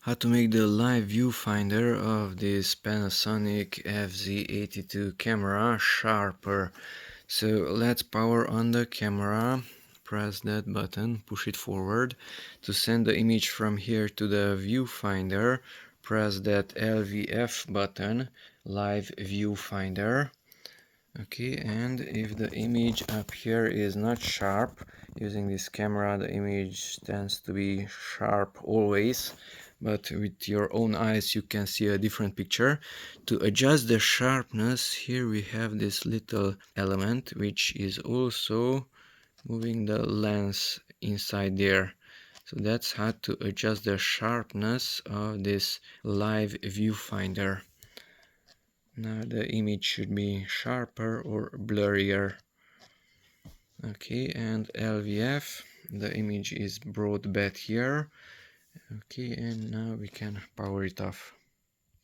How to make the live viewfinder of this Panasonic FZ82 camera sharper. So let's power on the camera, press that button, push it forward. To send the image from here to the viewfinder, press that LVF button, live viewfinder. Okay, and if the image up here is not sharp, using this camera the image tends to be sharp always, but with your own eyes you can see a different picture. To adjust the sharpness, here we have this little element which is also moving the lens inside there. So that's how to adjust the sharpness of this live viewfinder. Now the image should be sharper or blurrier. Okay, and LVF, the image is brought back here. Okay, and now we can power it off.